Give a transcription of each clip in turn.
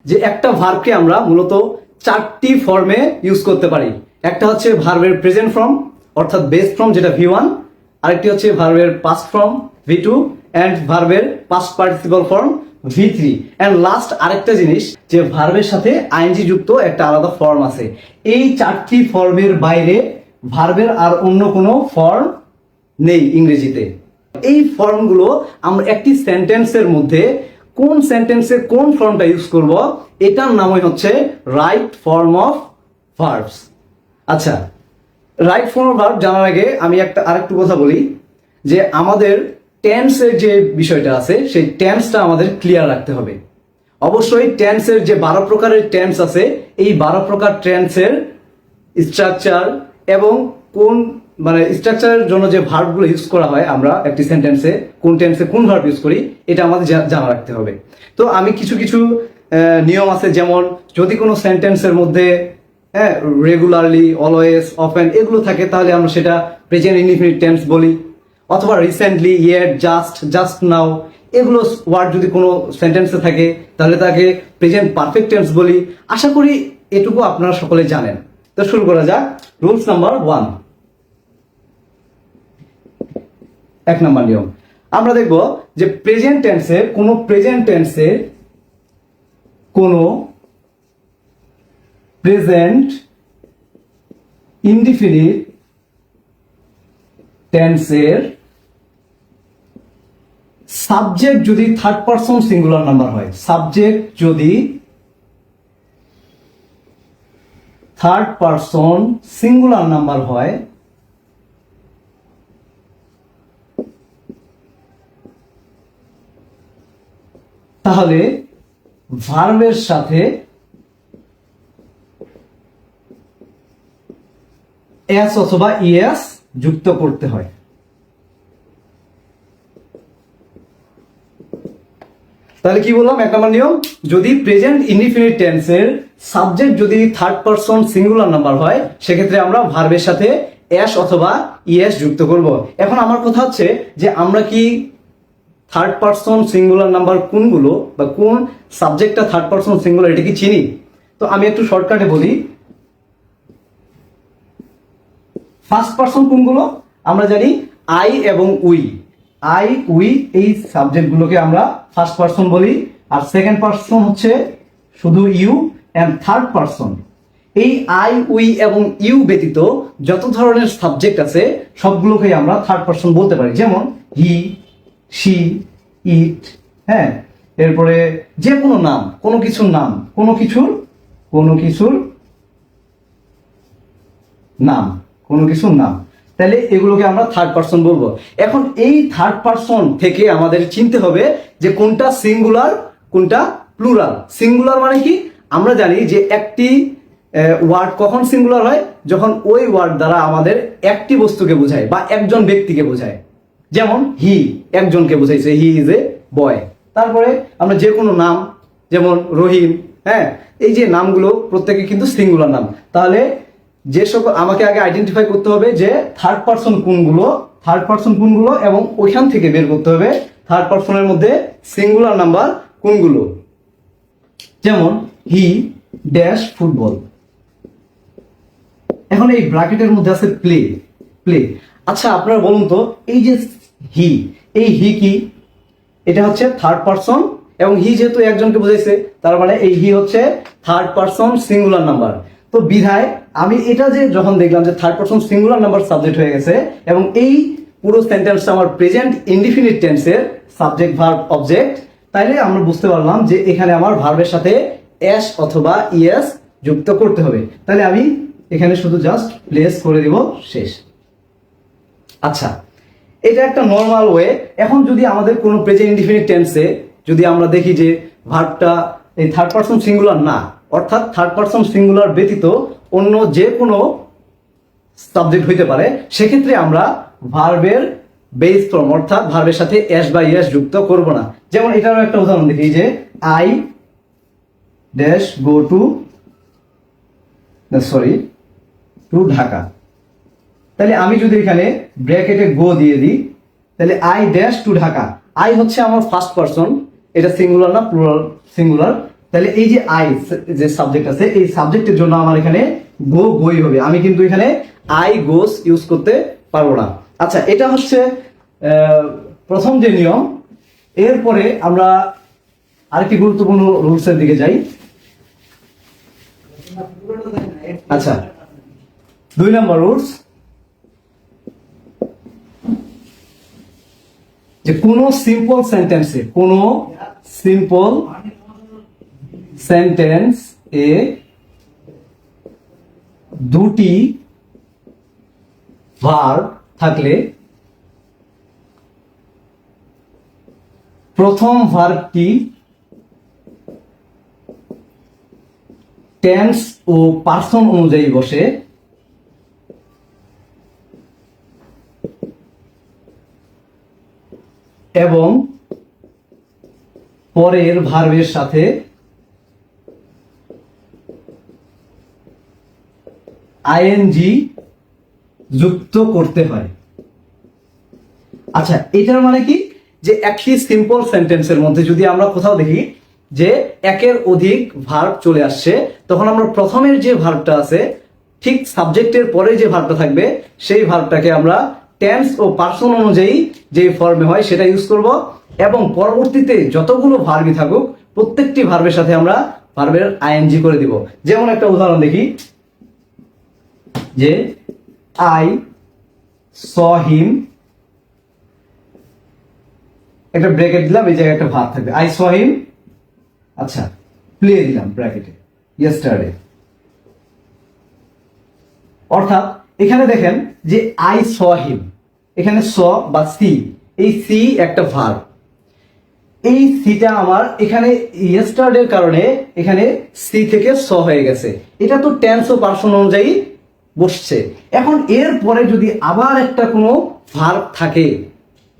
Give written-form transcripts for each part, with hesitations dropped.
যে একটা ভার্বকে আমরা মূলত চারটি ফর্মে ইউজ করতে পারি। একটা হচ্ছে ভার্বের প্রেজেন্ট ফর্ম অর্থাৎ বেস ফর্ম যেটা V1, আরেকটি হচ্ছে ভার্বের পাস্ট ফর্ম V2 এন্ড ভার্বের past participle form V3 and last আরেকটা জিনিস যে ভার্বের সাথে আইএনজি যুক্ত একটা আলাদা ফর্ম আছে। এই চারটি ফর্মের বাইরে ভার্বের আর অন্য কোনো ফর্ম নেই ইংরেজিতে। এই ফর্মগুলো আমরা একটি সেন্টেন্সের মধ্যে কোন সেন্টেন্সে কোন ফর্মটা ইউজ করব এটার নামই হচ্ছে রাইট ফর্ম অফ ভার্বস। আচ্ছা, রাইট ফর্ম অফ ভার্ব জানার আগে আমি আরেকটু কথা বলি যে আমাদের টেন্সের যে বিষয়টা আছে সেই টেন্সটা আমাদের ক্লিয়ার রাখতে হবে। অবশ্যই টেন্সের যে 12 প্রকারের টেন্স আছে এই 12 প্রকার টেন্সের স্ট্রাকচার এবং কোন স্ট্রাকচারের জন্য যে ভার্বগুলো ইউজ করা হয় আমরা একটি সেন্টেন্সে কোন টেন্সে কোন ভার্ব ইউজ করি এটা আমাদের জানা রাখতে হবে। তো আমি কিছু নিয়ম আছে, যেমন যদি কোনো সেন্টেন্সের মধ্যে রেগুলারলি, অলওয়েজ, অফেন এগুলো থাকে তাহলে আমরা সেটা প্রেজেন্ট ইনডিফিনিট টেন্স বলি, অথবা রিসেন্টলি, ইয়েট, জাস্ট নাও এগুলো ওয়ার্ড যদি কোনো সেন্টেন্সে থাকে তাহলে তাকে প্রেজেন্ট পারফেক্ট টেন্স বলি। আশা করি এটুকু আপনারা সকলে জানেন। তো শুরু করা যাক। রুলস নাম্বার 1, 1 নম্বর নিয়ম আমরা দেখব যে প্রেজেন্ট ইনডিফিনিট টেন্সের সাবজেক্ট যদি থার্ড পারসন সিঙ্গুলার নাম্বার হয়, সাবজেক্ট যদি থার্ড পারসন সিঙ্গুলার নাম্বার হয় তাহলে ভার্বের সাথে এস অথবা ইএস যুক্ত করতে হয়। তাহলে কি বললাম? 1 নম্বর নিয়ম, যদি প্রেজেন্ট ইনডিফিনিট টেন্সের সাবজেক্ট যদি থার্ড পারসন সিঙ্গুলার নাম্বার হয় সেক্ষেত্রে আমরা ভার্বের সাথে এস অথবা ইএস যুক্ত করব। এখন আমার কথা হচ্ছে যে আমরা কি থার্ড পারসন সিঙ্গুলার নাম্বার কোনগুলো বা কোন সাবজেক্টটা থার্ড পারসন সিঙ্গুলার এটা কি চিনি? তো আমি একটু শর্টকাটে বলি। ফার্স্ট পারসন কোনগুলো? আমরা জানি আই এবং উই। এই সাবজেক্টগুলোকে আমরা ফার্স্ট পারসন বলি, আর সেকেন্ড পারসন হচ্ছে শুধু ইউ, এন্ড থার্ড পারসন এই আই, উই এবং ইউ ব্যতীত যত ধরনের সাবজেক্ট আছে সবগুলোকেই আমরা থার্ড পারসন বলতে পারি। যেমন হি, শি, ইট, এরপরে যে কোনো নাম, কোনো কিছুর নাম, তাহলে এগুলোকে আমরা থার্ড পারসন বলবো। এখন এই থার্ড পারসন থেকে আমাদের চিনতে হবে যে কোনটা সিঙ্গুলার কোনটা প্লুরাল। সিঙ্গুলার মানে কি? আমরা জানি যে একটি ওয়ার্ড কখন সিঙ্গুলার হয়, যখন ওই ওয়ার্ড দ্বারা আমাদের একটি বস্তুকে বোঝায় বা একজন ব্যক্তিকে বোঝায়। যেমন হি একজনকে বোঝাইছে, হি ইজ এ বয়। তারপরে আমরা যে কোনো নাম, যেমন রহিম, এই যে নামগুলো প্রত্যেকে কিন্তু সিঙ্গুলার নাম। তাহলে যে সকল আমাকে আগে আইডেন্টিফাই করতে হবে যে থার্ড পারসন কোনগুলো এবং ওইখান থেকে বের করতে হবে থার্ড পারসনের মধ্যে সিঙ্গুলার নাম্বার কোনগুলো। যেমন হি ড্যাশ ফুটবল। এখন এই ব্র্যাকেটের মধ্যে আছে প্লে। আচ্ছা, আপনারা বলুন তো এই যে হি কি? এটা হচ্ছে থার্ড পারসন, এবং হি যেহেতু একজনকে বোঝাইছে তার মানে এই হি হচ্ছে থার্ড পারসন সিঙ্গুলার নাম্বার। তো বিধায় আমি এটা যে যখন দেখলাম যে third person singular number subject হয়ে গেছে এবং এই পুরো সেন্টেন্সটা আমার প্রেজেন্ট ইনডিফিনিট টেন্সের সাবজেক্ট, ভার্ব, অবজেক্ট, তাইলে আমরা বুঝতে পারলাম যে এখানে আমার ভার্বের সাথে এস অথবা ইএস যুক্ত করতে হবে। তাহলে আমি এখানে শুধু জাস্ট প্লেস করে দিব, শেষ। আচ্ছা, এটা একটা নর্মাল ওয়ে। এখন যদি আমাদের কোনো প্রেজেন্ট ইনডিফিনিট টেন্সে যদি আমরা দেখি যে ভার্বটা এই থার্ড পারসন সিঙ্গুলার না, অর্থাৎ থার্ড পারসন সিঙ্গুলার ব্যতীত অন্য যে কোনো সাবজেক্ট হইতে পারে, সেক্ষেত্রে আমরা ভার্বের বেস ফর্ম অর্থাৎ ভার্বের সাথে এস বা ইএস যুক্ত করব না। যেমন এটারও একটা উদাহরণ দেখি যে I dash go to Dhaka. তাহলে আমি যদি এখানে ব্র্যাকেটে গো দিয়ে দিই তাহলে I dash to Dhaka. I হচ্ছে আমার ফার্স্ট পারসন, এটা সিঙ্গুলার না প্লুরাল? সিঙ্গুলার। তাহলে এই যে আই যে সাবজেক্ট আছে, এই সাবজেক্টের জন্য আমার এখানে গোই হবে। আমি কিন্তু এখানে আই গোস ইউজ করতে পারবো না। আচ্ছা, এটা হচ্ছে প্রথম যে নিয়ম। এরপরে আমরা আরেকটি গুরুত্বপূর্ণ রুলসের দিকে যাই। আচ্ছা, 2 নম্বর রুলস, যে কোন সিম্পল সেন্টেন্স এ দুটি ভার্ব থাকলে প্রথম ভার্বটি টেন্স ও পার্সন অনুযায়ী বসে এবং পরের ভার্বের সাথে আইএনজি যুক্ত করতে হয়। আচ্ছা, এটার মানে কি, যে একটি সিম্পল সেন্টেন্সের মধ্যে যদি আমরা কোথাও দেখি যে একের অধিক ভার্ব চলে আসছে, তখন আমরা প্রথমের যে ভার্বটা আছে ঠিক সাবজেক্টের পরে যে ভার্বটা থাকবে সেই ভার্বটাকে আমরা টেন্স ও পার্সন অনুযায়ী যে ফর্মে হয় সেটা ইউজ করব, এবং পরবর্তীতে যতগুলো ভার্বই থাকুক প্রত্যেকটি ভার্বের সাথে আমরা ভার্বের আইএনজি করে দিব। যেমন একটা উদাহরণ দেখি, যে আই স হিম, একটা ব্র্যাকেট দিলাম, এই জায়গায় একটা ভার্ব থাকবে, আই স হিম। আচ্ছা, প্লে দিলাম ব্র্যাকেটে, ইয়েস্টারডে। অর্থাৎ এখানে দেখেন যে আই স হিম, এখানে স বা সি, এই সি একটা ভার্ব, এই সিটা আমার এখানে ইয়েস্টারডের কারণে এখানে সি থেকে স হয়ে গেছে। এটা তো টেন্স ও পার্সন অনুযায়ী বসছে। এখন এর পরে যদি আবার একটা কোনো ভার্ব থাকে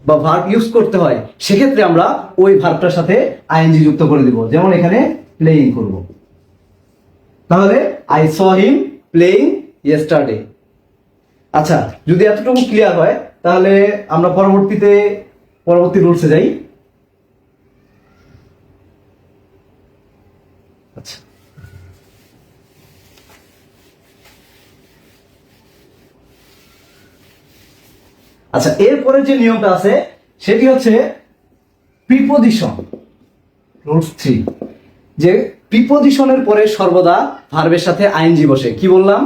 বা ভার্ব ইউজ করতে হয়, সেক্ষেত্রে আমরা ওই ভার্বটার সাথে আইএনজি যুক্ত করে দিব। যেমন এখানে প্লেইং করব, তাহলে I saw him playing yesterday. আচ্ছা, যদি এতটুকু ক্লিয়ার হয় তাহলে আমরা পরবর্তী রুলসে যাই। আচ্ছা, আচ্ছা, এরপরে যে নিয়মটা আছে সেটি হচ্ছে প্রিপোজিশন। রুলস 3, যে প্রিপোজিশনের পরে সর্বদা ভার্বের সাথে আইএনজি বসে। কি বললাম?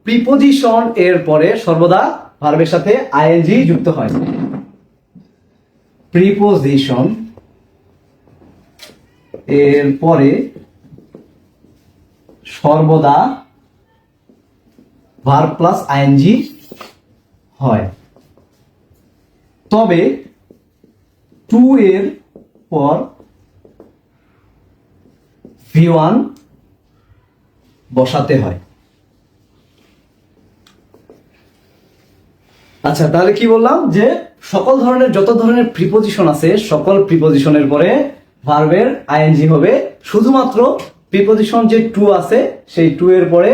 প্রিপোজিশন এর পরে সর্বদা ভার্বের সাথে আইএনজি যুক্ত হয়। প্রিপোজিশন এর পরে সর্বদা ভার্ব প্লাস আইএনজি হয়, তবে টু এর পর V1 বসাতে হয়। আচ্ছা, তাহলে কি বললাম, যে সকল ধরনের যত ধরনের প্রিপোজিশন আছে সকল প্রিপোজিশনের পরে ভার্বের আইএনজি হবে, শুধুমাত্র প্রিপোজিশন যে টু আছে সেই টু এর পরে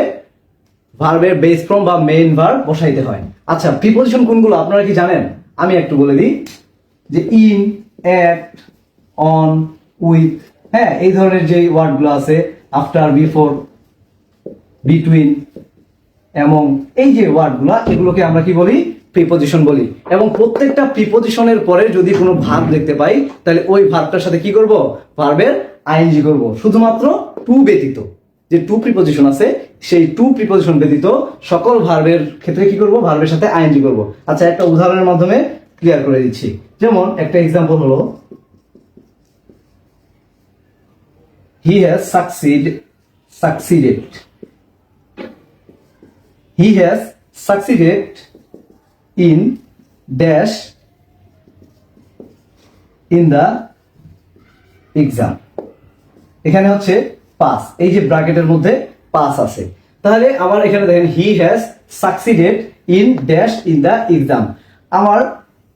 ভার্বের বেস ফর্ম বা মেইন ভার্ব বসাইতে হয়। আচ্ছা, প্রিপোজিশন কোনগুলো আপনারা কি জানেন? আমি একটু বলে দিই, যে ইন, এট, অন, উইথ, হ্যাঁ, এই ধরনের যে ওয়ার্ডগুলো আছে, আফটার, বিফোর, বিটুইন, এবং এই যে ওয়ার্ডগুলো, এগুলোকে আমরা কি বলি? প্রিপোজিশন বলি। এবং প্রত্যেকটা প্রিপোজিশনের পরে যদি কোনো ভার্ব দেখতে পাই তাহলে ওই ভার্বটার সাথে কি করব? ভার্বের আইএনজি করব। শুধুমাত্র টু ব্যতীত, যে টু প্রিপোজিশন আছে সেই টু প্রিপোজিশন ব্যতীত সকল ভার্বের ক্ষেত্রে কি করব? ভার্বের সাথে আইএনজি করব। আচ্ছা, একটা উদাহরণের মাধ্যমে ক্লিয়ার করে দিচ্ছি। যেমন একটা এক্সাম্পল হলো, he has succeeded he has succeeded in dash in the exam। এখানে হচ্ছে পাস, এই যে ব্র্যাকেটের মধ্যে পাস আছে, তাহলে আমার এখানে দেখেন হি has succeeded in dash in the exam. আমার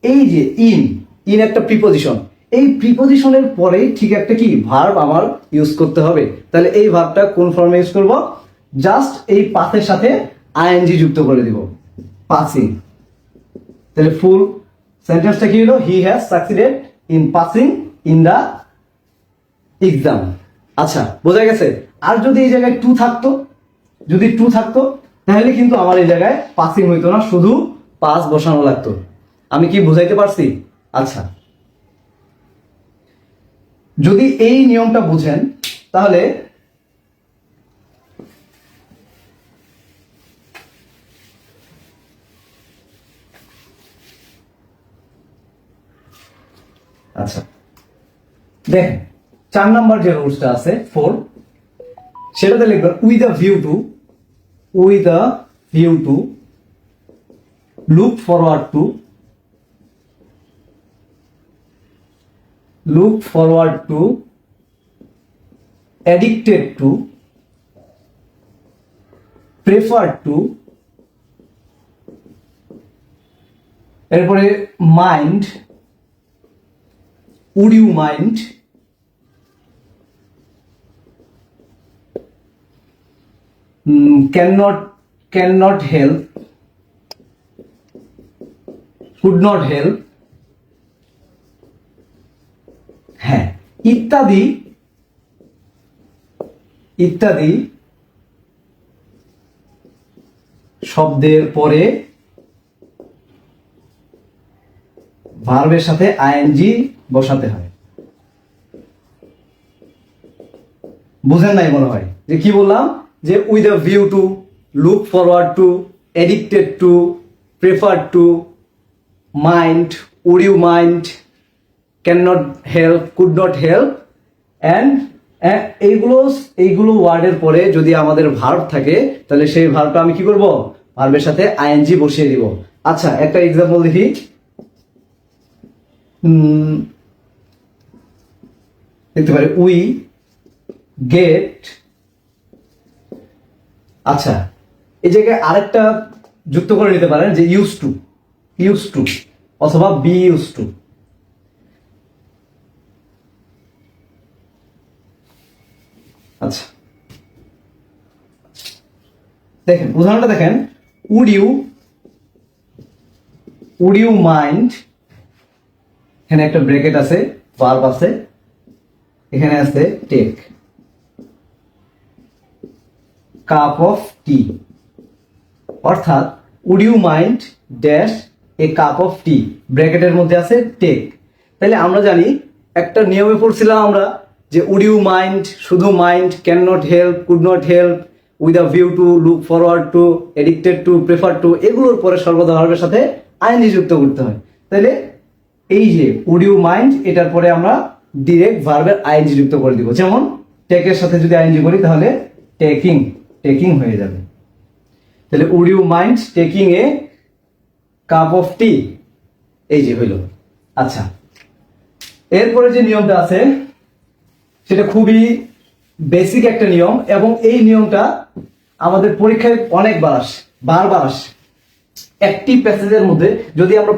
এই যে ইন একটা প্রিপোজিশন, এই প্রিপোজিশনের পরে ঠিক একটা কি ভার্ব আমার ইউজ করতে হবে। তাহলে এই ভার্বটা কোন ফর্মে ইউজ করব? জাস্ট এই পাসের সাথে আইএনজি যুক্ত করে দিব, পাসিং। তাহলে ফুল সেন্টেন্সটা কি হলো? He has succeeded in passing in the exam. আচ্ছা, বোঝা গেছে। আর যদি এই জায়গায় টু থাকতো, যদি টু থাকতো তাহলে কিন্তু আমার এই জায়গায় পাসিং হইতো না, শুধু পাস বসানো লাগতো। আমি কি বুঝাইতে পারছি? আচ্ছা, যদি এই নিয়মটা বুঝেন তাহলে আচ্ছা দেখেন 4 নাম্বার যে রুলসটা আছে 4, সেটাতে লিখবেন with a view two, with a view two look forward to, look forward to, addicted to, prefer to, এরপরে mind, would you mind, cannot help, could not help, হ্যাঁ, ইত্যাদি ইত্যাদি শব্দের পরে ভার্বের সাথে আইএনজি বসাতে হয়। বুঝেন নাই মনে হয় যে কি বললাম, যে with a view to, look forward to, addicted to, prefer to, mind, would you mind, can not help, could not help, and এইগুলো ওয়ার্ডের পরে যদি আমাদের ভার্ব থাকে তাহলে সেই ভার্বটা আমি কি করব, ভার্বের সাথে আইএনজি বসিয়ে দিব। আচ্ছা, একটা এক্সাম্পল দেখি। দেখতে পারি উই গেট, আচ্ছা এই জায়গায় আরেকটা যুক্ত করে নিতে পারেন যে ইউজ টু অথবা বি ইউজ টু। আচ্ছা দেখেন উদাহরণটা দেখেন, উড ইউ মাইন্ড, এখানে একটা ব্র্যাকেট আছে, ভার্ব আছে, এখানে আছে টেক কাপ অফ টি, অর্থাৎ would you mind dash a cup of tea, ব্র্যাকেটের মধ্যে আছে টেক। তাহলে আমরা জানি একটা নিয়মে পড়ছিলাম আমরা যে উড ইউ মাইন্ড, শুধু mind, can not help, could not help, with a view to, look forward to, addicted to, prefer two, এগুলোর পরে সর্বদা ভার্বের সাথে আইএনজি যুক্ত করতে হয়। তাহলে এই যে উড ইউ মাইন্ড, এটার পরে আমরা ডিরেক্ট ভার্বের আইএনজি যুক্ত করে দিব। যেমন টেকের সাথে যদি আইএনজি করি তাহলে টেকিং হয়ে যাবে। তাহলে would you mind taking a cup of tea, এই যে হইল। আচ্ছা, এরপরে যে নিয়মটা আছে সেটা খুবই বেসিক একটা নিয়ম, এবং এই নিয়মটা আমাদের পরীক্ষায় অনেকবার আসে, বারবার আসে। একটি প্যাসেজের মধ্যে যদি আমরা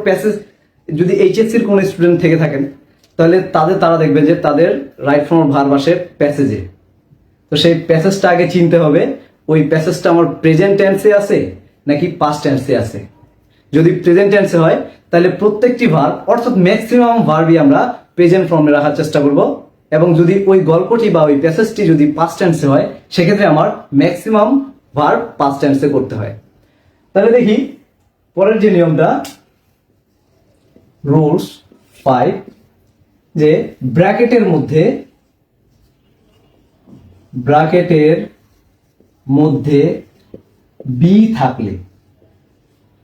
যদি এইচএসসির কোন স্টুডেন্ট থেকে থাকেন তাহলে তারা দেখবে যে তাদের রাইট ফর্ম ভার্ব আসে প্যাসেজে। তো সেই প্যাসেজটা আগে চিনতে হবে, ওই প্যাসেজটা আমার প্রেজেন্ট টেন্সে আছে নাকি পাস্ট টেন্সে আছে। যদি প্রেজেন্ট টেন্সে হয় তাহলে প্রত্যেকটি ভার্ব অর্থাৎ ম্যাক্সিমাম ভার্বই আমরা প্রেজেন্ট ফর্মে রাখার চেষ্টা করব, এবং যদি ওই গল্পটি বা ওই প্যাসেজটি যদি পাস্ট টেন্সে হয় সেক্ষেত্রে আমার ম্যাক্সিমাম ভার্ব পাস্ট টেন্সে করতে হয়। তাহলে দেখি পরের যে নিয়মটা, রুলস 5, যে ব্র্যাকেটের মধ্যে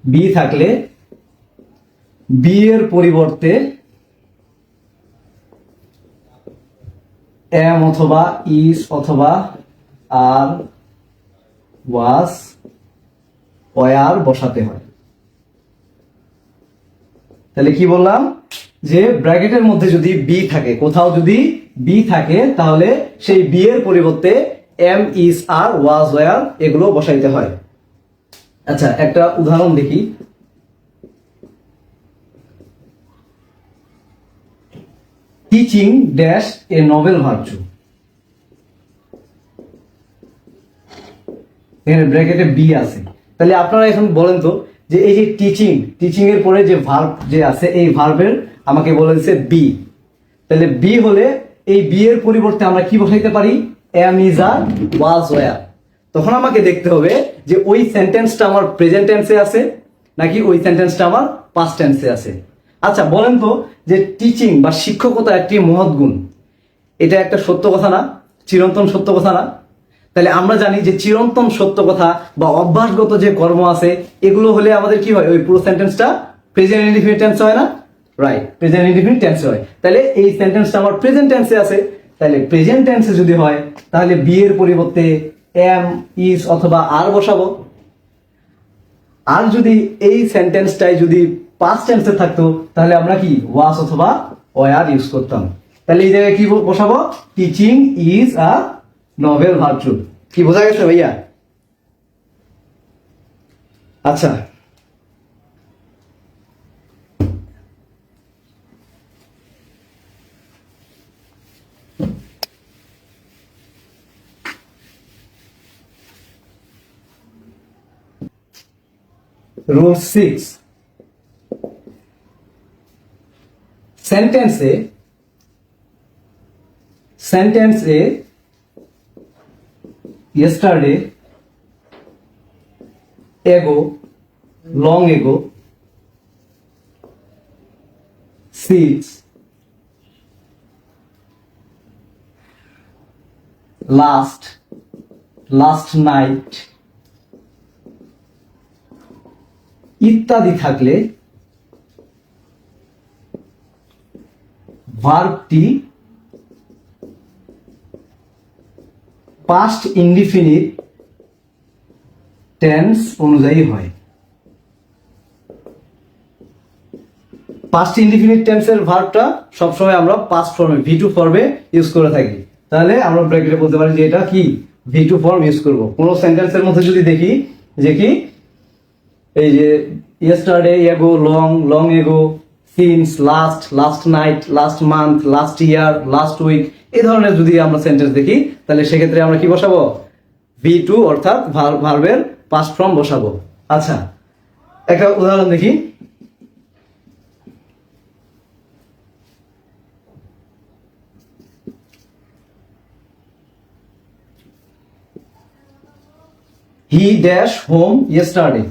বি থাকলে বি এর পরিবর্তে এম অথবা ইজ অথবা আর, ওয়াজ, ওয়ার বসাতে হয়। তাহলে কি বললাম, যে ব্র্যাকেটের মধ্যে যদি বি থাকে, কোথাও যদি বি থাকে তাহলে সেই বি এর পরিবর্তে am, is, are, was, were এগুলো বসাইতে হয়। আচ্ছা, একটা উদাহরণ দেখি। Teaching dash a novel virtue, এখানে ব্র্যাকেটে বি আছে। তাহলে আপনারা এখন বলেন তো যে এই যে টিচিং এর পরে যে ভার্ব যে আছে, এই ভার্বের আমাকে বলে দিচ্ছে বি। তাহলে বি হলে এই বি এর পরিবর্তে আমরা কি বসাইতে পারি, am is are was were. তখন আমাকে দেখতে হবে যে ওই সেন্টেন্সটা আমার প্রেজেন্ট টেন্সে আছে নাকি ওই সেন্টেন্সটা আমার পাস্ট টেন্সে আছে। আচ্ছা বলেন তো যে টিচিং বা শিক্ষকতা একটি মহৎ গুণ, এটা একটা সত্য কথা না, চিরন্তন সত্য কথা না? তাহলে আমরা জানি যে চিরন্তন সত্য কথা বা অভ্যাসগত যে কর্ম আছে এগুলো হলে আমাদের কি হয়, ওই পুরো সেন্টেন্সটা প্রেজেন্ট ইনডিফিনিট টেন্সে হয় না? রাইট, প্রেজেন্ট ইনডিফিনিট টেন্সে হয়। তাহলে এই সেন্টেন্সটা আমার প্রেজেন্ট টেন্সে আছে, তাহলে প্রেজেন্ট টেন্সে যদি হয় তাহলে বি এর পরিবর্তে এম ইজ অথবা আর বসাবো। আর যদি এই সেন্টেন্সটাই যদি পাস্ট টেন্সে থাকতো তাহলে আমরা কি ওয়াজ অথবা ওয়্যার ইউজ করতাম। তাহলে এই জায়গায় কি বসাবো, teaching is a novel virtue. কি বোঝা গেছে ভাইয়া? আচ্ছা রুল 6, সেন্টেন্সে yesterday, ago, long ago, since, last night ইত্যাদি থাকলে ভার্বটি পাস্ট ইনডিফিনিট টেন্স অনুযায়ী হয়। পাস্ট ইনডিফিনিট টেন্সের ভার্বটা সবসময় আমরা পাস্ট ফর্মে ভি2 ফর্মে ইউজ করে থাকি। তাহলে আমরা ব্র্যাকেটে বলতে পারি যে এটা কি ভি2 ফর্ম ইউজ করব। কোন সেন্টেন্সের মধ্যে যদি দেখি যে কি এই যে yesterday, ago, long ago, since, last night, last month, last year, last week, এই ধরনের যদি আমরা সেন্টেন্স দেখি তাহলে সেক্ষেত্রে আমরা কি বসাবো, ভি2 অর্থাৎ ভার্বের পাস্ট ফর্ম বসাবো। আচ্ছা একটা উদাহরণ দেখি। he dash home yesterday,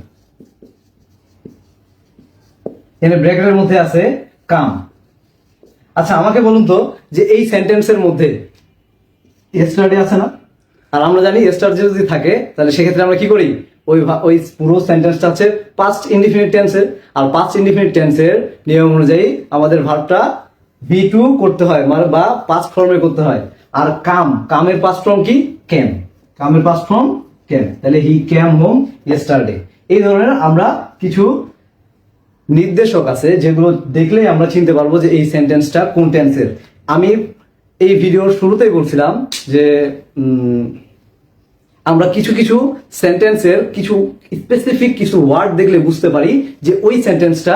এখানে ব্র্যাকেটের মধ্যে আছে কাম। আচ্ছা আমাকে বলুন তো যে এই সেন্টেন্সের মধ্যে yesterday আছে না? আর আমরা জানি yesterday যদি থাকে তাহলে সেক্ষেত্রে আমরা কি করি, ওই পুরো সেন্টেন্সটা আছে পাস্ট ইনডিফিনিট টেন্সের। আর পাস্ট ইনডিফিনিট টেন্সের নিয়ম অনুযায়ী আমাদের ভার্বটা ভি2 করতে হয়, মানে বা পাস্ট ফর্মে করতে হয়। আর কামের পাস্ট ফর্ম কি, কেম। কামের পাস্ট ফর্ম কেম। তাহলে হি কেম হোম yesterday। এই ধরনের আমরা কিছু নির্দেশক আছে যেগুলো দেখলেই আমরা চিনতে পারবো যে এই সেন্টেন্সটা কোন টেন্সের। আমি এই ভিডিওর শুরুতেই বলছিলাম যে আমরা কিছু সেন্টেন্সের কিছু স্পেসিফিক কিছু ওয়ার্ড দেখলে বুঝতে পারি যে ওই সেন্টেন্সটা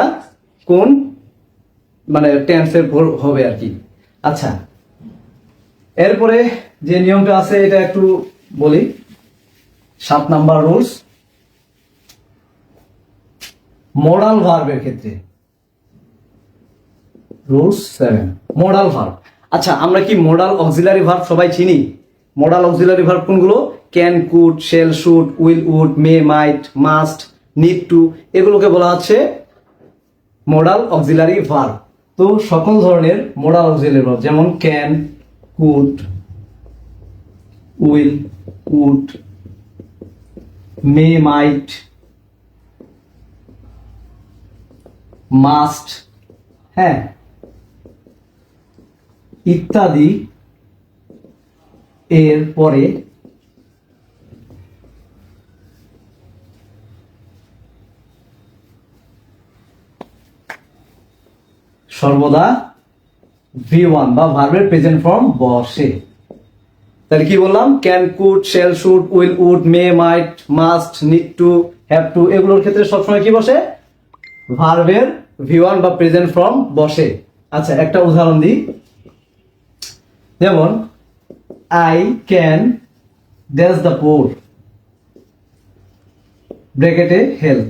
কোন মানে টেন্সের হবে আর কি। আচ্ছা এরপরে যে নিয়মটা আছে এটা একটু বলি। 7 নাম্বার রুলস, মডাল ভার্বের ক্ষেত্রে রুলস 7, মডাল ভার্ব। আচ্ছা আমরা কি মডাল অক্সিলারি ভার্ব সবাই চিনি? মডাল অক্সিলারি ভার্ব কোনগুলো, can, could, shall, should, will, would, may, might, must, need to, এগুলোকে বলা হচ্ছে মডাল অক্সিলারি ভার্ব। তো সকল ধরনের মডাল অক্সিলারি ভার্ব যেমন can, could, will, would, may, might, must, হ্যাঁ ইত্যাদি এর পরে সর্বদা ভি1 বা ভার্বের প্রেজেন্ট ফর্ম বসে। তাহলে কি বললাম, can, could, shall, should, will, would, may, might, must, need to, have to, এগুলোর ক্ষেত্রে সবসময় কি বসে, ভার্বের ভি1 বা প্রেজেন্ট ফর্ম বসে। আচ্ছা একটা উদাহরণ দিই, যেমন I can dash the poor, ব্র্যাকেটে help.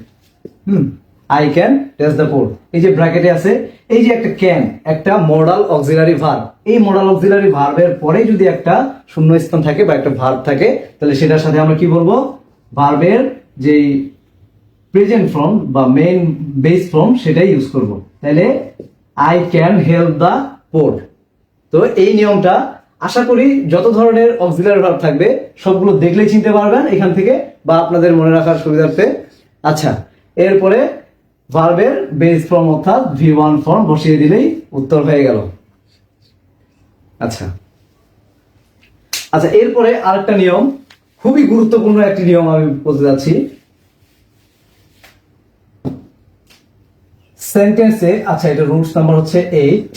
I can touch the port. এই যে ব্র্যাকেটে আছে, এই যে একটা ক্যান, একটা মডাল অক্সিলারি ভার্ব, এই মডাল অক্সিলারি ভার্বের পরে যদি একটা শূন্যস্থান থাকে বা একটা ভার্ব থাকে, তাহলে সেটার সাথে আমরা কি বলবো, ভার্বের যেই প্রেজেন্ট ফর্ম বা মেইন বেস ফর্ম সেটাই ইউজ করব। তাহলে I can help the port. তো এই নিয়মটা আশা করি যত ধরনের অক্সিলারি ভার্ব থাকবে সবগুলো দেখলেই চিনতে পারবেন এখান থেকে, বা আপনাদের মনে রাখার সুবিধার্থে। আচ্ছা, এরপরে ভার্বের বেস ফর্ম অর্থাৎ V1 ফর্ম বসিয়ে দিলেই উত্তর হয়ে গেল। আচ্ছা আচ্ছা, এরপরে আরেকটা নিয়ম, খুবই গুরুত্বপূর্ণ একটি নিয়ম আমি বলতে যাচ্ছি। সেন্টেন্সে, আচ্ছা এটা রুলস নাম্বার হচ্ছে 8,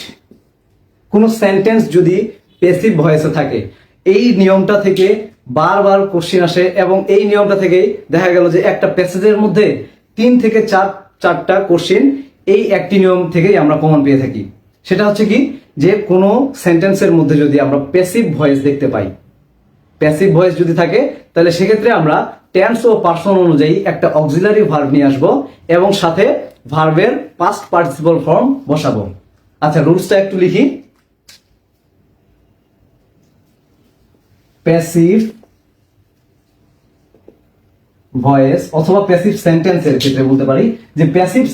কোন সেন্টেন্স যদি প্যাসিভ ভয়েসে থাকে, এই নিয়মটা থেকে বারবার কোশ্চেন আসে, এবং এই নিয়মটা থেকেই দেখা গেল যে একটা প্যাসেজের মধ্যে 3 থেকে 4টা কোশ্চেন এই একটি নিয়ম থেকেই আমরা কমন পেয়ে থাকি। সেটা হচ্ছে কি, যে কোনো সেন্টেন্সের মধ্যে যদি আমরা প্যাসিভ ভয়েস দেখতে পাই, প্যাসিভ ভয়েস যদি থাকে, তাহলে সেক্ষেত্রে আমরা টেন্স ও পার্সন অনুযায়ী একটা অক্সিলারি ভার্ব নিয়ে আসবো এবং সাথে ভার্বের পাস্ট পার্টিসিপল ফর্ম বসাবো। আচ্ছা, রুলসটা একটু লিখি। প্যাসিভ ভয়েস অথবা প্যাসিভ সেন্টেন্সের ক্ষেত্রে বলতে পারি যে প্যাসিভ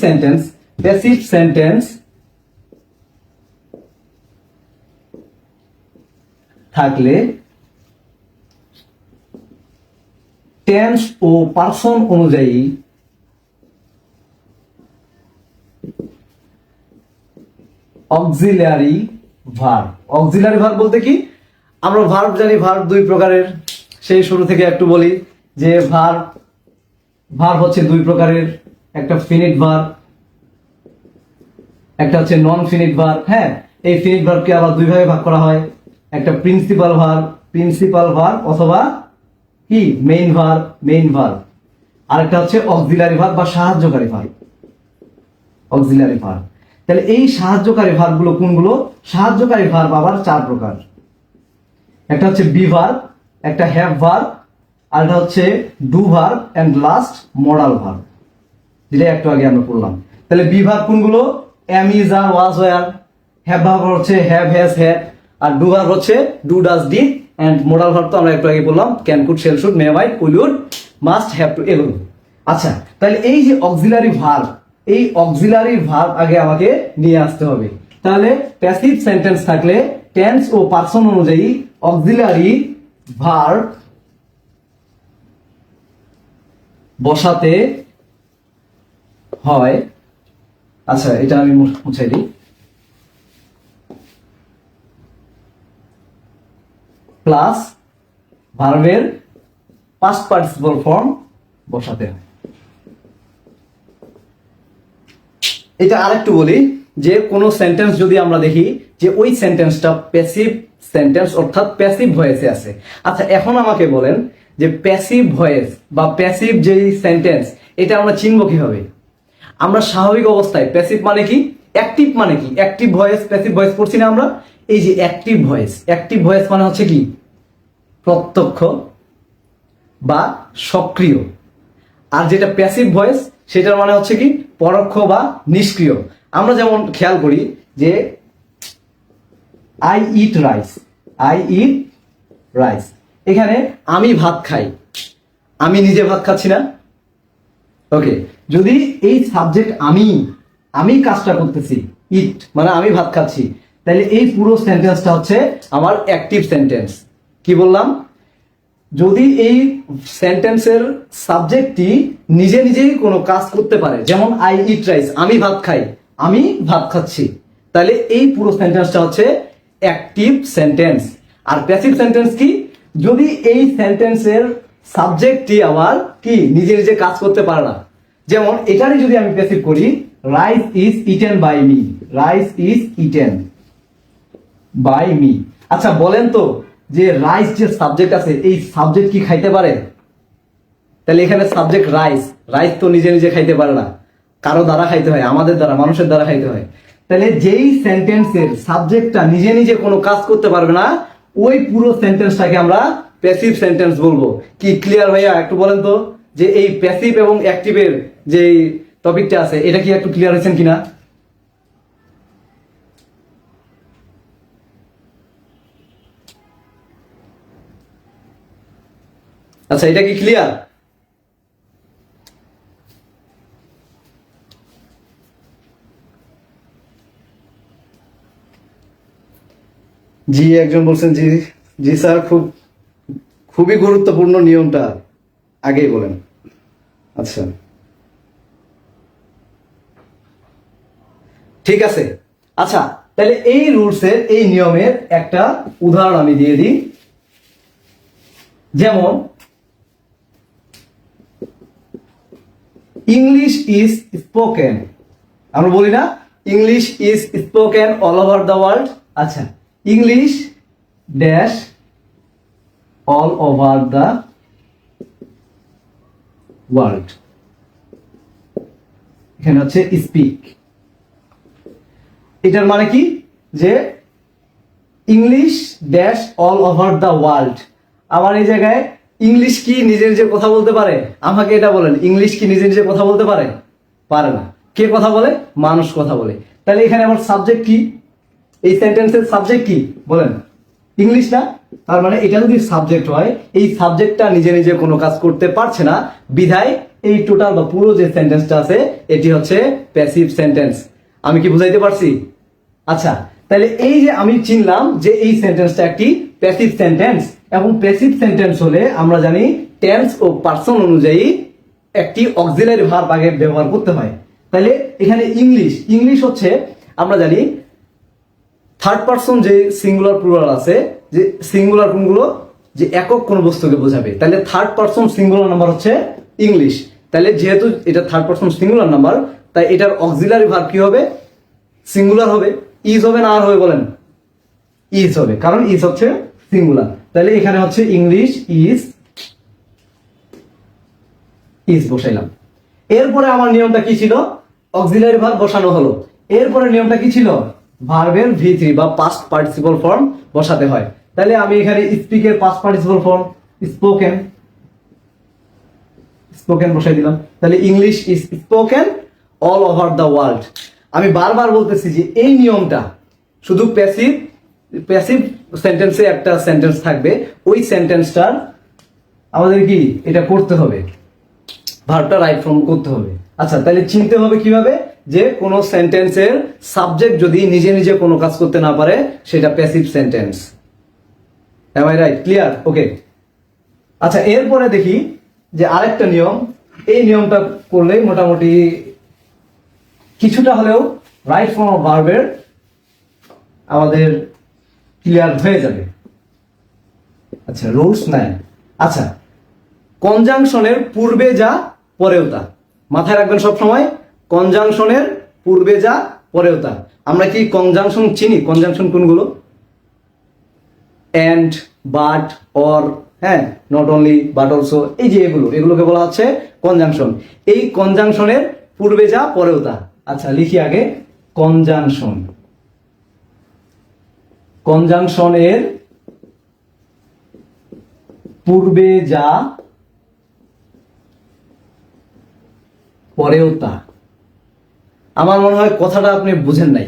সেন্টেন্স থাকলে টেন্স ও পার্সন অনুযায়ী অক্সিলারি ভার্ব। অক্সিলারি ভার্ব বলতে কি, আমরা ভার্ব জানি ভার্ব 2 প্রকারের, সেই শুরু থেকে একটু বলি যে ভার্ব হচ্ছে 2 প্রকারের, একটা ফিনিট ভার্ব, একটা হচ্ছে নন ফিনিট ভার্ব। হ্যাঁ, এই ফিনিট ভার্বকে আবার 2 ভাগে ভাগ করা হয়, একটা প্রিন্সিপাল ভার্ব অথবা কি মেইন ভার্ব, আর একটা হচ্ছে অক্সিলারি ভার্ব বা সাহায্যকারী ভার্ব, অক্সিলারি ভার্ব। তাহলে এই সাহায্যকারী ভার্বগুলো কোনগুলো? সাহায্যকারী ভার্ব আবার 4 প্রকার, একটা হচ্ছে বি ভার্ব, একটা হ্যাভ ভার্ব, আর একটা হচ্ছে do verb and last modal verb, যেটা একটু আগে আমরা পড়লাম। তাহলে বি ভার্ব কোনগুলো? Am, is, are, was, were. Have verb হচ্ছে হ্যাভ, হ্যাজ, হ্যাড। আর ডু ভার্ব হচ্ছে do, does, did. And modal verb তো আমরা একটু আগে বললাম, can, could, shall, should, may, might, will, would, must, have to, এগুলো। আচ্ছা, তাহলে এই যে অক্সিলারি ভার্ব, এই অক্সিলারি ভার্ব আগে আমাকে নিয়ে আসতে হবে। তাহলে প্যাসিভ সেন্টেন্স থাকলে টেন্স ও পার্সন অনুযায়ী অক্সিলারি ভার্ব বসাতে হয়। আচ্ছা, এটা আমি মুছাই দিই। প্লাস ভার্বের পাস্ট পার্টিসিপল ফর্ম বসাতে হয়। এটা আরেকটু বলি যে কোনো সেন্টেন্স যদি আমরা দেখি যে ওই সেন্টেন্সটা প্যাসিভ সেন্টেন্স অর্থাৎ প্যাসিভ ভয়েসে আছে। আচ্ছা, এখন আমাকে বলেন যে প্যাসিভ ভয়েস বা প্যাসিভ যেই সেন্টেন্স, এটা আমরা চিনব কিভাবে? আমরা স্বাভাবিক অবস্থায় প্যাসিভ মানে কি, অ্যাক্টিভ মানে কি, অ্যাক্টিভ ভয়েস প্যাসিভ ভয়েস পড়ছি না আমরা। এই যে অ্যাক্টিভ ভয়েস মানে হচ্ছে কি, প্রত্যক্ষ বা সক্রিয়। আর যেটা প্যাসিভ ভয়েস সেটার মানে হচ্ছে কি, পরোক্ষ বা নিষ্ক্রিয়। আমরা যেমন খেয়াল করি যে আই ইট রাইস, এখানে আমি ভাত খাই, আমি নিজে ভাত খাচ্ছি না। ওকে, যদি এই সাবজেক্ট আমি কাজটা করতেছি, ইট মানে আমি ভাত খাচ্ছি, তাহলে এই পুরো সেন্টেন্সটা হচ্ছে আমার অ্যাক্টিভ সেন্টেন্স। কি বললাম? যদি এই সেন্টেন্সের সাবজেক্টটি নিজে নিজেই কোনো কাজ করতে পারে, যেমন আই ইট রাইস, আমি ভাত খাই, আমি ভাত খাচ্ছি, তাহলে এই পুরো সেন্টেন্সটা হচ্ছে অ্যাক্টিভ সেন্টেন্স। আর প্যাসিভ সেন্টেন্স কি? যদি এই সেন্টেন্সের সাবজেক্টটি আমার কি নিজে নিজে কাজ করতে পারে না। যেমন এখানে যদি আমি প্যাসিভ করি, rice is eaten by me, rice is eaten by me. আচ্ছা বলেন তো, যে রাইস যে সাবজেক্ট আছে, এই সাবজেক্ট কি খাইতে পারে? তাহলে এখানে সাবজেক্ট রাইস তো নিজে নিজে খাইতে পারে না, কারো দ্বারা খাইতে হয়, আমাদের দ্বারা, মানুষের দ্বারা খাইতে হয়। তাহলে যেই সেন্টেন্সের সাবজেক্টটা নিজে নিজে কোনো কাজ করতে পারবে না, ওই পুরো সেন্টেন্সটাকে আমরা প্যাসিভ সেন্টেন্স বলবো। কি ক্লিয়ার ভাইয়া? একটু বলেন তো যে এই প্যাসিভ এবং অ্যাক্টিভের যে টপিকটা আছে, এটা কি একটু ক্লিয়ার হয়েছেন কিনা? আচ্ছা, এটা কি ক্লিয়ার? জি, একজন বলছেন জি। জি স্যার, খুবই গুরুত্বপূর্ণ নিয়মটা আগেই বলেন। আচ্ছা, ঠিক আছে। আচ্ছা, তাহলে এই রুলসের, এই নিয়মের একটা উদাহরণ আমি দিয়ে দিই। যেমন ইংলিশ ইজ স্পোকেন, আমরা বলি না English is spoken all over the world. আচ্ছা, English dash all over the world, এখানে হচ্ছে স্পিক। এটার মানে কি, যে English dash all over the world. আমার এই জায়গায় ইংলিশ কি নিজে নিজে কথা বলতে পারে? আমাকে এটা বলেন, ইংলিশ কি নিজে নিজে কথা বলতে পারে? পারে না। কে কথা বলে? মানুষ কথা বলে। তাহলে এখানে আমার সাবজেক্ট কি? এই সেন্টেন্সের সাবজেক্ট কি বলেন? ইংলিশ না? তার মানে এটা যদি সাবজেক্ট হয়, এই সাবজেক্টটা নিজে নিজে কোনো কাজ করতে পারছে না, বিধায় এই টোটাল বা পুরো যে সেন্টেন্সটা আছে এটি হচ্ছে প্যাসিভ সেন্টেন্স। আমি কি বুঝাইতে পারছি? আচ্ছা, তাহলে এই যে আমি চিনলাম যে এই সেন্টেন্সটা একটি প্যাসিভ সেন্টেন্স, এবং প্যাসিভ সেন্টেন্স হলে আমরা জানি টেন্স ও পার্সন অনুযায়ী একটি অক্সিলারি ভার্ব আগে ব্যবহার করতে হয়। তাহলে এখানে ইংলিশ, ইংলিশ হচ্ছে আমরা জানি থার্ড পার্সন যে সিঙ্গুলার প্লুরাল আছে, যে সিঙ্গুলার কোনগুলো, যে একক কোন বস্তুকে বোঝাবে, তাহলে থার্ড পার্সন সিঙ্গুলার নাম্বার হচ্ছে ইংলিশ। তাহলে যেহেতু এটা থার্ড পার্সন সিঙ্গুলার নাম্বার, তাই এটার অক্সিলারি ভার্ব কি হবে? সিঙ্গুলার হবে। ইজ হবে না আর হবে বলেন? ইজ হবে, কারণ ইজ হচ্ছে সিঙ্গুলার। তাহলে এখানে হচ্ছে ইংলিশ ইজ, ইজ বসাইলাম। এরপরে আমার নিয়মটা কি ছিল? অক্সিলারি ভার্ব বসানো হলো। এরপরে নিয়মটা কি ছিল? ভার্বের V3 বা পাস্ট পার্টিসিপল ফর্ম বসাতে হয়। তাহলে আমি এখানে স্পিকের past participle form spoken, spoken বসাই দিলাম। তাহলে English is spoken all over the world. আমি বারবার বলতেছি যে এই নিয়মটা শুধু প্যাসিভ, প্যাসিভ সেন্টেন্সে একটা সেন্টেন্স থাকবে, ওই সেন্টেন্সটার আমাদের কি এটা করতে হবে, ভার্বটা রাইট ফর্ম করতে হবে। আচ্ছা, তাহলে চিনতে হবে কিভাবে, যে কোন সেন্টেন্সের সাবজেক্ট যদি নিজে নিজে কোনো কাজ করতে না পারে সেটা passive sentence. Am I right? Clear? Okay. আচ্ছা, এরপরে দেখি যে আরেকটা নিয়ম, এই নিয়মটা করলেই মোটামুটি কিছুটা হলেও রাইট ফর্ম অফ ভার্বের আমাদের ক্লিয়ার হয়ে যাবে। আচ্ছা, রুলস 9। আচ্ছা, কনজাংশনের পূর্বে যা পরেও তা, মাথায় রাখবেন সব সময়। কনজাংশনের পূর্বে যা পরেও তা। আমরা কি কনজাংশন চিনি? কনজাংশন কোনগুলো? এন্ড, বাট, অর, হ্যাঁ, নট অনলি, বাট অলসো, এই যে এগুলোকে বলা হচ্ছে কনজাংশন। এই কনজাংশনের পূর্বে যা পরেও তা। আচ্ছা, লিখি আগে কনজাংশন। কনজাংশনের পূর্বে যা পরেও তা। আমার মনে হয় কথাটা আপনি বুঝেন নাই,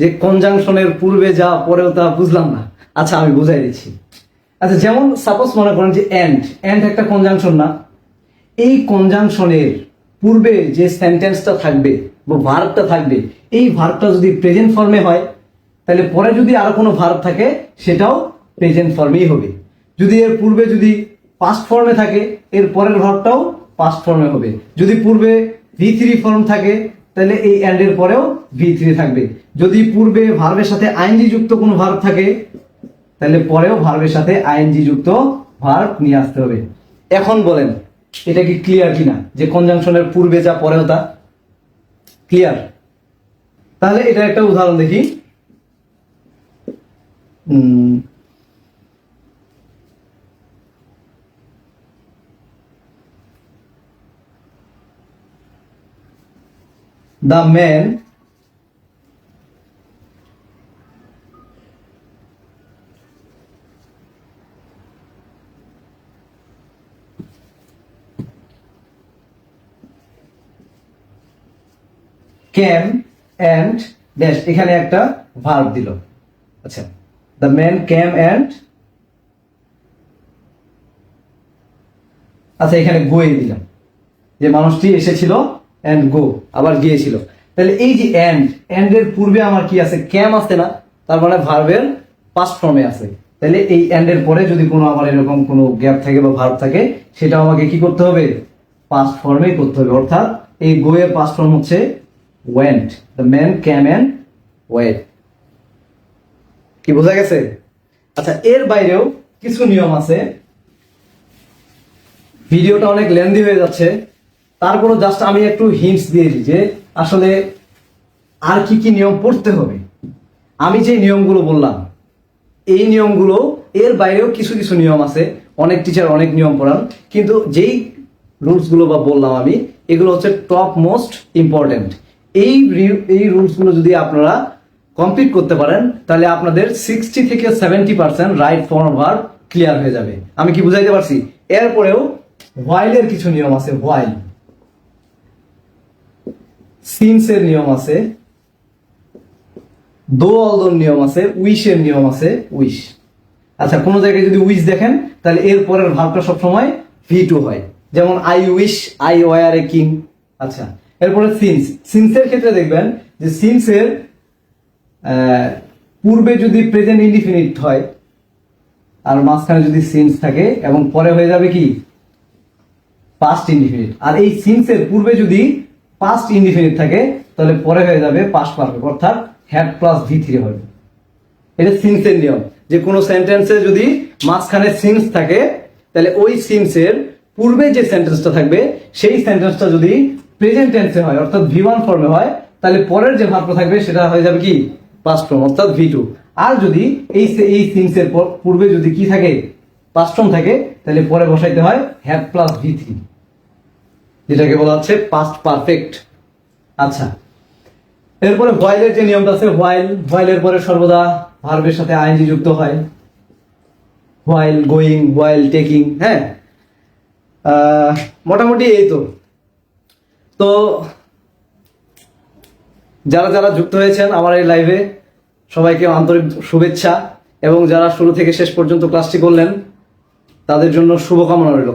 যে কনজাংশনের পূর্বে যা পরেও তা বুঝলাম না। আচ্ছা, আমি বুঝাই দিচ্ছি। আচ্ছা, যেমন সাপোজ মনে করেন যে এন্ড, এন্ড একটা কনজাংশন না? এই কনজাংশনের পূর্বে যে সেন্টেন্সটা থাকবে বা ভার্বটা থাকবে, এই ভার্বটা যদি প্রেজেন্ট ফর্মে হয়, তাহলে পরে যদি আরো কোনো ভার্ব থাকে সেটাও প্রেজেন্ট ফর্মেই হবে। যদি এর পূর্বে যদি পাস্ট ফর্মে থাকে, এর পরের ভার্বটাও পাস্ট ফর্মে হবে। যদি পূর্বে V3 ফর্ম থাকে, তাহলে এই এন্ড এর পরেও V3 থাকবে। যদি পূর্বে ভার্বের সাথে আইএনজি যুক্ত কোনো ভার্ব থাকে, তাহলে পরেও ভার্বের সাথে আইএনজি যুক্ত ভার্ব নিয়ে আসতে হবে। এখন বলেন এটা কি ক্লিয়ার কিনা, যে কনজাংশনের পূর্বে যা পরেও তা? ক্লিয়ার? তাহলে এটা একটা উদাহরণ দেখি। The man can and dash, এখানে একটা ভার্ব দিল। আচ্ছা, দ্য ম্যান ক্যাম অ্যান্ড, আচ্ছা এখানে গোয়ে দিলাম, যে মানুষটি এসেছিল অ্যান্ড গো, আবার গিয়েছিল। তাহলে এই যে অ্যান্ড এর পূর্বে আমার কি আছে, ক্যাম আছে না, তার মানে ভার্বের পাস্ট ফর্মে আছে। তাহলে এই অ্যান্ড এর পরে যদি কোনো আমার এরকম কোনো গ্যাপ থাকে বা ভার্ব থাকে, সেটা আমাকে কি করতে হবে, পাস্ট ফর্মেই করতে হবে। অর্থাৎ এই গো এর পাস্ট ফর্ম হচ্ছে went, the man came and went. কি বোঝা গেছে? আচ্ছা, এর বাইরেও কিছু নিয়ম আছে। ভিডিওটা অনেক লেন্দি হয়ে যাচ্ছে, তারপরও জাস্ট আমি একটু হিন্টস দিয়ে দিই যে আসলে আর কি কি নিয়ম পড়তে হবে। আমি যে নিয়মগুলো বললাম, এই নিয়মগুলো এর বাইরেও কিছু কিছু নিয়ম আছে। অনেক টিচার অনেক নিয়ম পড়ান, কিন্তু যেই রুলসগুলো বা বললাম আমি, এগুলো হচ্ছে টপ মোস্ট ইম্পর্টেন্ট। এই রুলসগুলো যদি আপনারা কমপ্লিট করতে পারেন, তাহলে আপনাদের 60 থেকে 70% রাইট ফর্ম ভার্ব ক্লিয়ার হয়ে যাবে। আমি কি বুঝাইতে পারছি? এরপরেও হোয়াইলের কিছু নিয়ম আছে, হোয়াইল, সিন্সের নিয়ম আছে, দো অলদোর নিয়ম আছে, উইশের নিয়ম আছে, উইশ। আচ্ছা, কোনো জায়গায় যদি উইশ দেখেন, তাহলে এর পরের ভার্বটা সবসময় V2 হয়। যেমন I wish I were a king. আচ্ছা, এরপরে সিন্সের ক্ষেত্রে দেখবেন যে সিন্সের পূর্বে যদি প্রেজেন্ট ইনডিফিনিট হয়, আর মাঝখানে যদি সিন্স থাকে, এবং পরে হয়ে যাবে কি পাস্ট ইনডিফিনিট। আর এই সিন্সের পূর্বে যদি পাস্ট ইনডিফিনিট থাকে, তাহলে পরে হয়ে যাবে পাস্ট পারফেক্ট, অর্থাৎ হ্যাড প্লাস V3 হবে। এটা সিন্সের নিয়ম, যে কোনো সেন্টেন্সে যদি মাঝখানে সিন্স থাকে, তাহলে ওই সিন্সের পূর্বে যে সেন্টেন্সটা থাকবে, সেই সেন্টেন্সটা যদি প্রেজেন্ট টেন্সে হয়, অর্থাৎ V1 ফর্মে হয়, তাহলে পরের যে ভার্বটা থাকবে সেটা হয়ে যাবে কি পাস্ট ফর্ম, অর্থাৎ V2। আর যদি এই সিন্সের পূর্বে যদি কি থাকে, পাস্ট ফর্ম থাকে, তাহলে পরে বসাইতে হয় হ্যাড প্লাস V3, যেটাকে বলা হচ্ছে পাস্ট পারফেক্ট। আচ্ছা, এরপরে হোয়াইলের যে নিয়মটা আছে, হোয়াইলের পরে সর্বদা ভার্বের সাথে আইএনজি যুক্ত হয়। While going, while taking. হ্যাঁ, মোটামুটি এই তো যারা যারা যুক্ত হয়েছেন আমার এই লাইভে, সবাইকে আন্তরিক শুভেচ্ছা, এবং যারা শুরু থেকে শেষ পর্যন্ত ক্লাসটি করলেন, তাদের জন্য শুভকামনা রইল।